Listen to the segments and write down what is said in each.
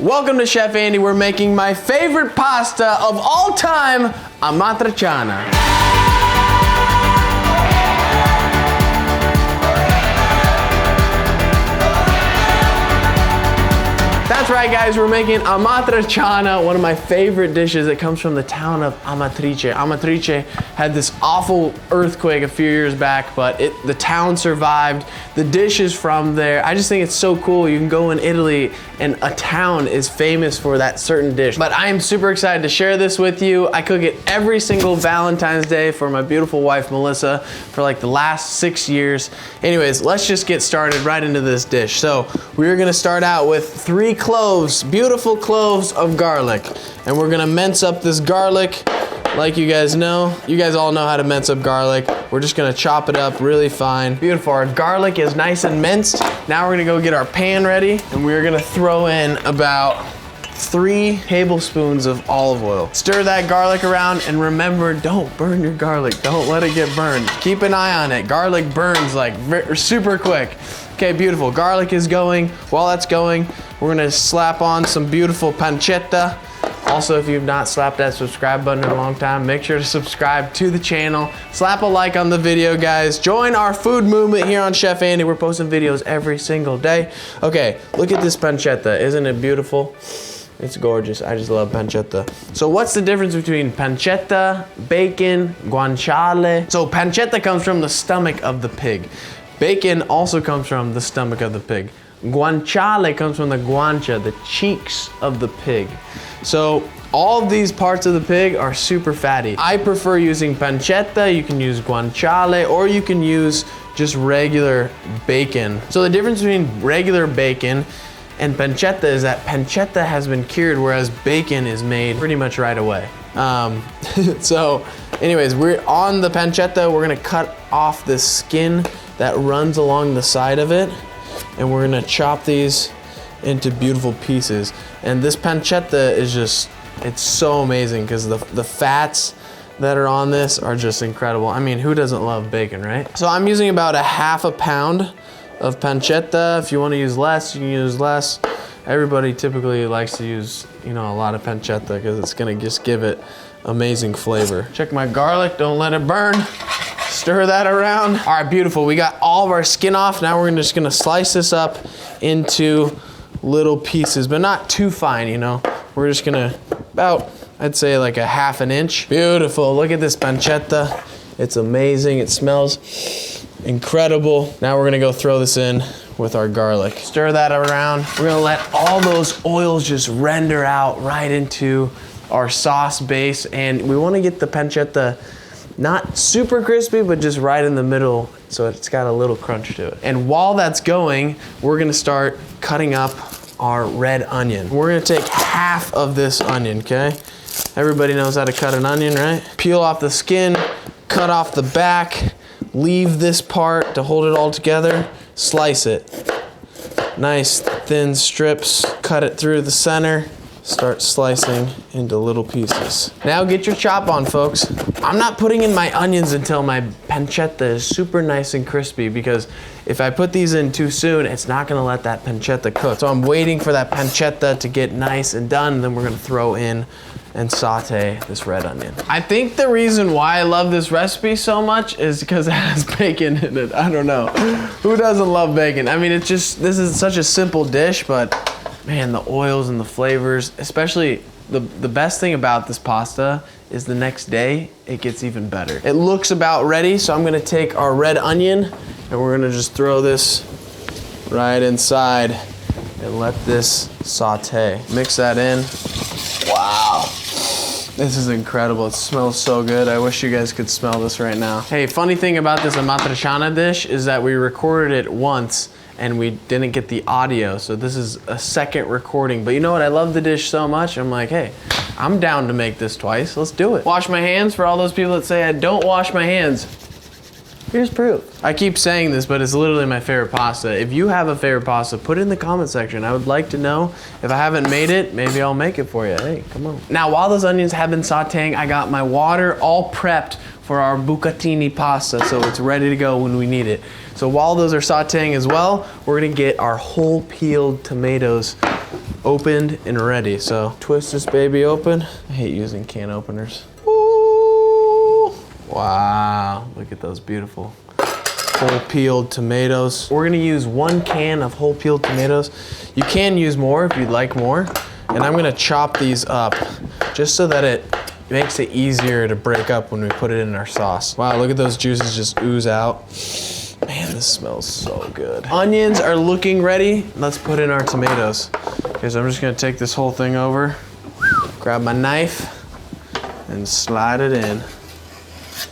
Welcome to Chef Andy. We're making my favorite pasta of all time, Amatriciana. That's right, guys, we're making Amatriciana, one of my favorite dishes. It comes from the town of Amatrice. Amatrice had this awful earthquake a few years back, but the town survived. The dish is from there. I just think it's so cool. You can go in Italy and a town is famous for that certain dish. But I am super excited to share this with you. I cook it every single Valentine's Day for my beautiful wife, Melissa, for like the last 6 years. Anyways, let's just get started right into this dish. So we're gonna start out with 3 cloves, beautiful cloves of garlic. And we're gonna mince up this garlic like you guys know. You guys all know how to mince up garlic. We're just gonna chop it up really fine. Beautiful, our garlic is nice and minced. Now we're gonna go get our pan ready and we're gonna throw in about 3 tablespoons of olive oil. Stir that garlic around and remember, don't burn your garlic. Don't let it get burned. Keep an eye on it. Garlic burns like super quick. Okay, beautiful. Garlic is going. While that's going, we're gonna slap on some beautiful pancetta. Also, if you've not slapped that subscribe button in a long time, make sure to subscribe to the channel. Slap a like on the video, guys. Join our food movement here on Chef Andy. We're posting videos every single day. Okay, look at this pancetta. Isn't it beautiful? It's gorgeous. I just love pancetta. So what's the difference between pancetta, bacon, guanciale? So pancetta comes from the stomach of the pig. Bacon also comes from the stomach of the pig. Guanciale comes from the guancia, the cheeks of the pig. So all of these parts of the pig are super fatty. I prefer using pancetta. You can use guanciale, or you can use just regular bacon. So the difference between regular bacon and pancetta is that pancetta has been cured, whereas bacon is made pretty much right away. So anyways, we're on the pancetta. We're gonna cut off this skin that runs along the side of it, and we're gonna chop these into beautiful pieces. And this pancetta is just, it's so amazing because the fats that are on this are just incredible. I mean, who doesn't love bacon, right? So I'm using about 1/2 pound of pancetta. If you want to use less, you can use less. Everybody typically likes to use, you know, a lot of pancetta because it's gonna just give it amazing flavor. Check my garlic, don't let it burn. Stir that around. All right, beautiful. We got all of our skin off. Now we're just gonna slice this up into little pieces, but not too fine, you know. We're just gonna, about, I'd say like 1/2 inch. Beautiful, look at this pancetta. It's amazing, it smells incredible. Now we're gonna go throw this in with our garlic. Stir that around. We're gonna let all those oils just render out right into our sauce base, and we wanna get the pancetta not super crispy, but just right in the middle, so it's got a little crunch to it. And while that's going, we're gonna start cutting up our red onion. We're gonna take 1/2 of this onion, okay? Everybody knows how to cut an onion, right? Peel off the skin, cut off the back, leave this part to hold it all together, slice it. Nice thin strips, cut it through the center, start slicing into little pieces. Now get your chop on, folks. I'm not putting in my onions until my pancetta is super nice and crispy, because if I put these in too soon, it's not gonna let that pancetta cook. So I'm waiting for that pancetta to get nice and done, and then we're gonna throw in and saute this red onion. I think the reason why I love this recipe so much is because it has bacon in it. I don't know. Who doesn't love bacon? I mean, it's just, this is such a simple dish, but man, the oils and the flavors, especially the best thing about this pasta is the next day, it gets even better. It looks about ready, so I'm gonna take our red onion and we're gonna just throw this right inside and let this saute. Mix that in. Wow. This is incredible. It smells so good. I wish you guys could smell this right now. Hey, funny thing about this Amatriciana dish is that we recorded it once and we didn't get the audio, so this is a second recording. But you know what? I love the dish so much, I'm like, hey, I'm down to make this twice. Let's do it. Wash my hands. For all those people that say I don't wash my hands, here's proof. I keep saying this, but it's literally my favorite pasta. If you have a favorite pasta, put it in the comment section. I would like to know. If I haven't made it, maybe I'll make it for you. Hey, come on. Now, while those onions have been sauteing, I got my water all prepped for our bucatini pasta, so it's ready to go when we need it. So while those are sauteing as well, we're gonna get our whole peeled tomatoes opened and ready. So twist this baby open. I hate using can openers. Ooh, wow, look at those beautiful whole peeled tomatoes. We're gonna use 1 can of whole peeled tomatoes. You can use more if you'd like more. And I'm gonna chop these up just so that it makes it easier to break up when we put it in our sauce. Wow, look at those juices just ooze out. Man, this smells so good. Onions are looking ready. Let's put in our tomatoes. Okay, so I'm just gonna take this whole thing over, grab my knife, and slide it in.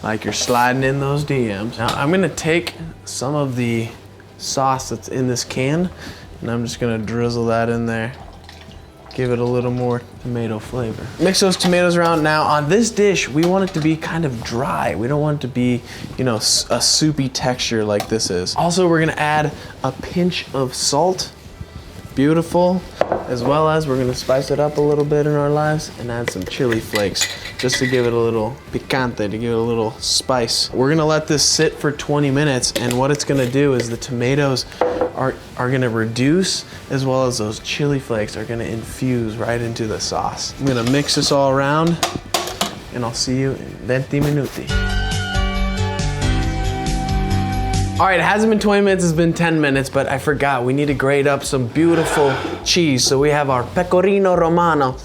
Like you're sliding in those DMs. Now I'm gonna take some of the sauce that's in this can, and I'm just gonna drizzle that in there. Give it a little more tomato flavor. Mix those tomatoes around. Now on this dish, we want it to be kind of dry. We don't want it to be, you know, a soupy texture like this is. Also, we're gonna add a pinch of salt. Beautiful. As well as we're gonna spice it up a little bit in our lives and add some chili flakes just to give it a little picante, to give it a little spice. We're gonna let this sit for 20 minutes, and what it's gonna do is the tomatoes are gonna reduce, as well as those chili flakes are gonna infuse right into the sauce. I'm gonna mix this all around, and I'll see you in 20 minuti. All right, it hasn't been 20 minutes, it's been 10 minutes, but I forgot, we need to grate up some beautiful cheese. So we have our pecorino romano.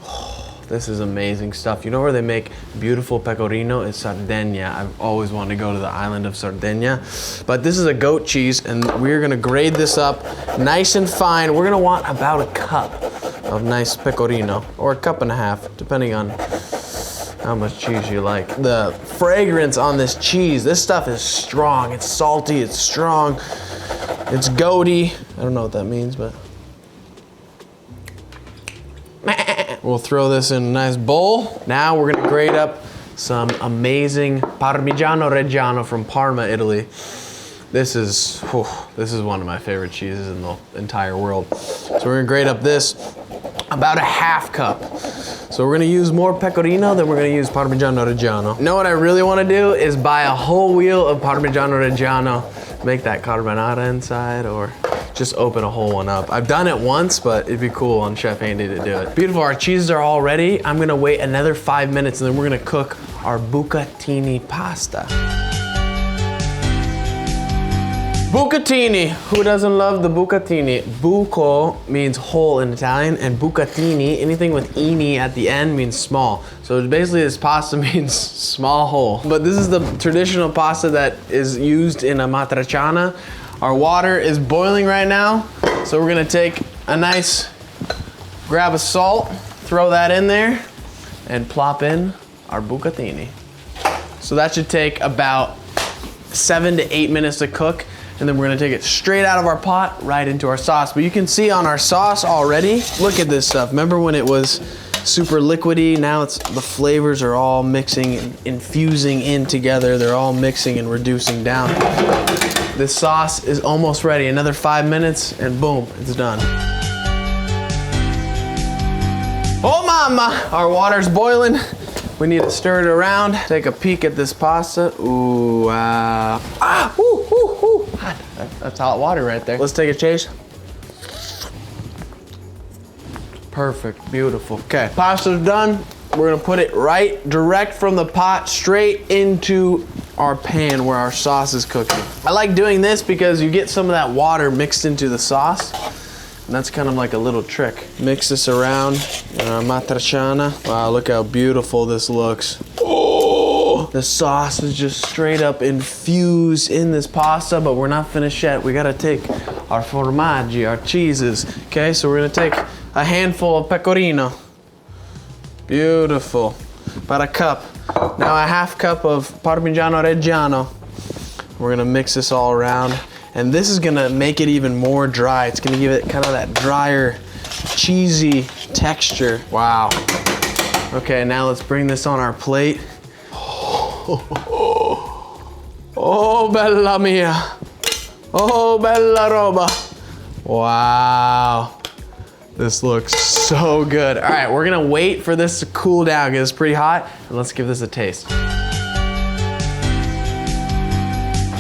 Oh, this is amazing stuff. You know where they make beautiful pecorino? It's Sardinia. I've always wanted to go to the island of Sardinia. But this is a goat cheese, and we're gonna grade this up nice and fine. We're gonna want about a cup of nice pecorino, or a cup and a half, depending on how much cheese you like. The fragrance on this cheese, this stuff is strong. It's salty, it's strong, it's goaty. I don't know what that means, but. We'll throw this in a nice bowl. Now we're gonna grate up some amazing Parmigiano Reggiano from Parma, Italy. This is one of my favorite cheeses in the entire world. So we're gonna grate up this about a half cup. So we're gonna use more pecorino than we're gonna use Parmigiano Reggiano. You know what I really wanna do is buy a whole wheel of Parmigiano Reggiano, make that carbonara inside, or just open a whole one up. I've done it once, but it'd be cool on Chef Andy to do it. Beautiful, our cheeses are all ready. I'm gonna wait another 5 minutes, and then we're gonna cook our bucatini pasta. Bucatini, who doesn't love the bucatini? Buco means whole in Italian, and bucatini, anything with ini at the end, means small. So basically this pasta means small hole. But this is the traditional pasta that is used in Amatriciana. Our water is boiling right now, so we're gonna take a nice, grab a salt, throw that in there, and plop in our bucatini. So that should take about 7 to 8 minutes to cook. And then we're gonna take it straight out of our pot, right into our sauce. But you can see on our sauce already, look at this stuff. Remember when it was super liquidy? Now the flavors are all mixing and infusing in together. They're all mixing and reducing down. This sauce is almost ready. Another 5 minutes and boom, it's done. Oh mama, our water's boiling. We need to stir it around. Take a peek at this pasta. Ooh, wow. Ah, ooh, ooh, ooh. That's hot water right there. Let's take a taste. Perfect, beautiful. Okay, pasta's done. We're gonna put it right direct from the pot straight into our pan where our sauce is cooking. I like doing this because you get some of that water mixed into the sauce. And that's kind of like a little trick. Mix this around in our Amatriciana. Wow, look how beautiful this looks. Oh, the sauce is just straight up infused in this pasta, but we're not finished yet. We gotta take our formaggi, our cheeses. Okay, so we're gonna take a handful of pecorino. Beautiful, about a cup. Now a half cup of Parmigiano Reggiano. We're gonna mix this all around. And this is gonna make it even more dry. It's gonna give it kind of that drier, cheesy texture. Wow. Okay, now let's bring this on our plate. Oh, bella mia. Oh, bella roba. Wow. This looks so good. All right, we're gonna wait for this to cool down because it's pretty hot, and let's give this a taste.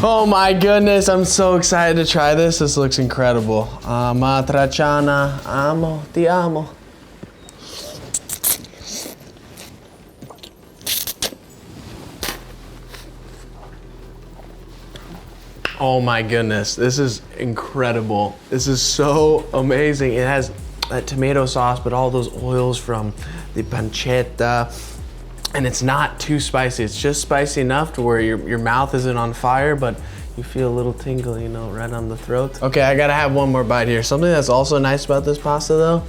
Oh my goodness, I'm so excited to try this. This looks incredible. Amatriciana, amo, ti amo. Oh my goodness, this is incredible. This is so amazing. It has that tomato sauce, but all those oils from the pancetta. And it's not too spicy. It's just spicy enough to where your mouth isn't on fire, but you feel a little tingle, you know, right on the throat. Okay, I gotta have one more bite here. Something that's also nice about this pasta though,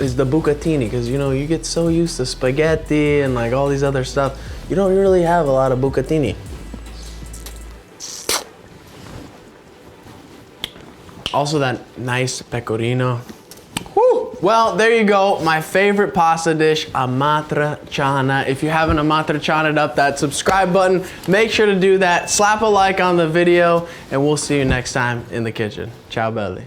is the bucatini, because you know, you get so used to spaghetti and like all these other stuff. You don't really have a lot of bucatini. Also that nice pecorino. Woo! Well, there you go. My favorite pasta dish, Amatriciana. If you haven't Amatriciana'd up that subscribe button, make sure to do that. Slap a like on the video, and we'll see you next time in the kitchen. Ciao belli.